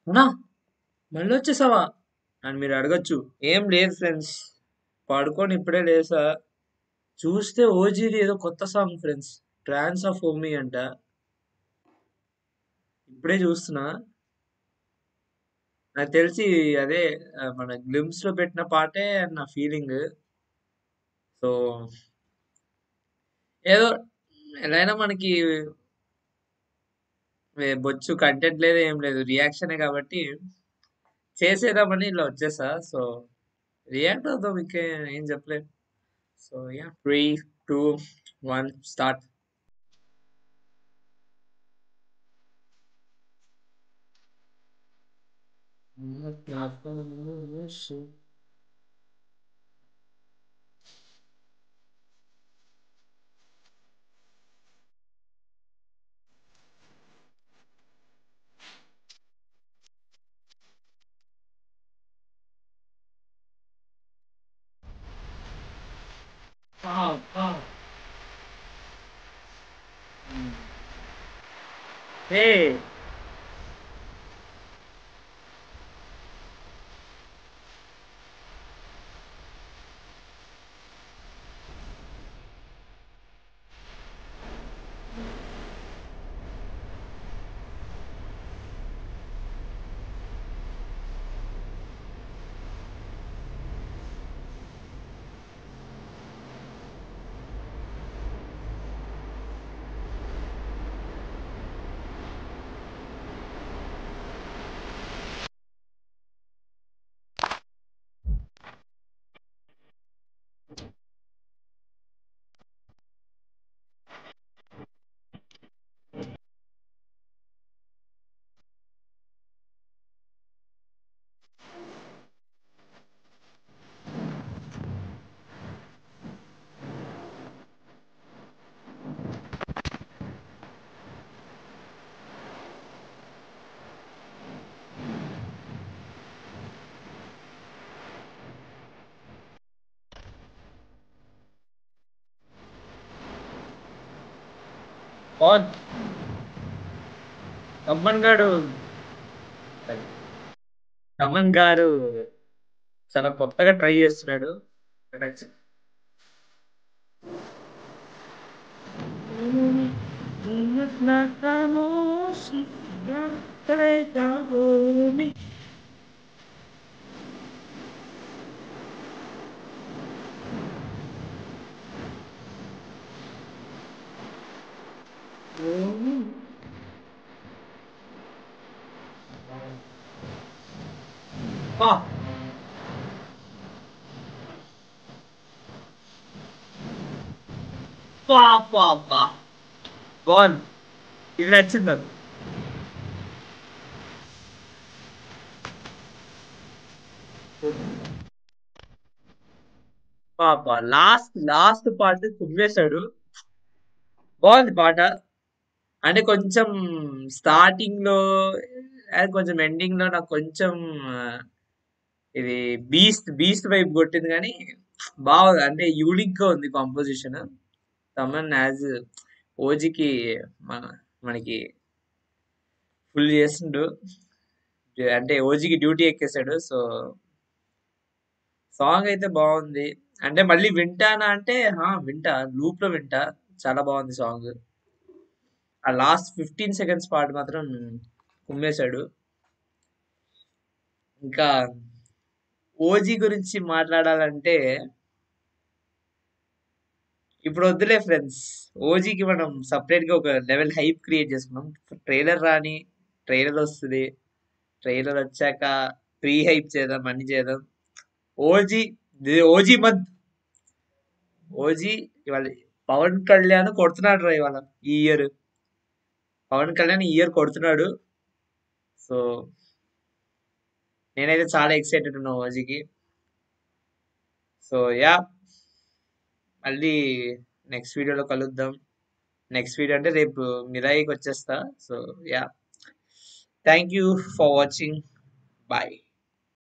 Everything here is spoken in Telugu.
అవునా మళ్ళీ వచ్చేసావా అని మీరు అడగచ్చు. ఏం లేదు ఫ్రెండ్స్, పడుకొని ఇప్పుడే లేసా. చూస్తే ఓజీది ఏదో కొత్త song friends, trance of Omi అంట. ఇప్పుడే చూస్తున్నా. నాకు తెలిసి అదే మన గ్లిమ్స్ లో పెట్టిన పాటే అని నా ఫీలింగ్. సో ఏదో ఎలా అయినా మనకి బొచ్చు కంటెంట్ లేదు, ఏం లేదు, రియాక్షనే కాబట్టి చేసేద్దామని ఇలా వచ్చేసా. సో రియాక్ట్ అవుతాం, ఇంకే ఏం చెప్పలేదు. So yeah, 3, 2, 1 start. Hey, on Amman గాడు అమ్మన్ గారు చాలా కొత్తగా ట్రై చేస్తున్నాడు. పా పా పా పా బాల్, ఇది నచ్చింది నాకు. పాప లాస్ట్ లాస్ట్ పాట కుమ్మేశాడు. బాగుంది పాట. అంటే కొంచెం స్టార్టింగ్ లో అండ్ కొంచెం ఎండింగ్ లో నాకు కొంచెం ఆ, ఇది బీస్ట్ బీస్ట్ వైపు కొట్టింది, కానీ బాగుంది. అంటే యూనిక్ గా ఉంది కాంపోజిషన్. తమన్ యాజ్ ఓజీకి మన మనకి ఫుల్ చేసిండు. అంటే ఓజీకి డ్యూటీ ఎక్కేసాడు. సో సాంగ్ అయితే బాగుంది. అంటే మళ్ళీ వింటానా అంటే వింటా, లూప్ లో వింటా. చాలా బాగుంది సాంగ్. ఆ లాస్ట్ 15 సెకండ్స్ పాట మాత్రం కుమ్మేశాడు. ఇంకా ఓజీ గురించి మాట్లాడాలంటే ఇప్పుడు వద్దులే ఫ్రెండ్స్. ఓజీకి మనం సపరేట్ గా ఒక లెవెల్ హైప్ క్రియేట్ చేసుకున్నాం. ట్రైలర్ రాని, ట్రైలర్ వస్తుంది. ట్రైలర్ వచ్చాక ప్రీ హైప్ చేద్దాం, అన్ని చేద్దాం. OG, OG month. ఓజీ ఇవాళ పవన్ కళ్యాణ్ కొడుతున్నాడు రా ఇవాళ. ఈ ఇయర్ పవన్ కళ్యాణ్ ఈ ఇయర్ కొడుతున్నాడు. సో నేనైతే చాలా ఎక్సైటెడ్ ఉన్నా ఓజీకి. సో యా, మళ్ళీ నెక్స్ట్ వీడియోలో కలుద్దాం. నెక్స్ట్ వీడియో అంటే రేపు మిరాయికి వచ్చేస్తా. So yeah, thank you for watching. Bye.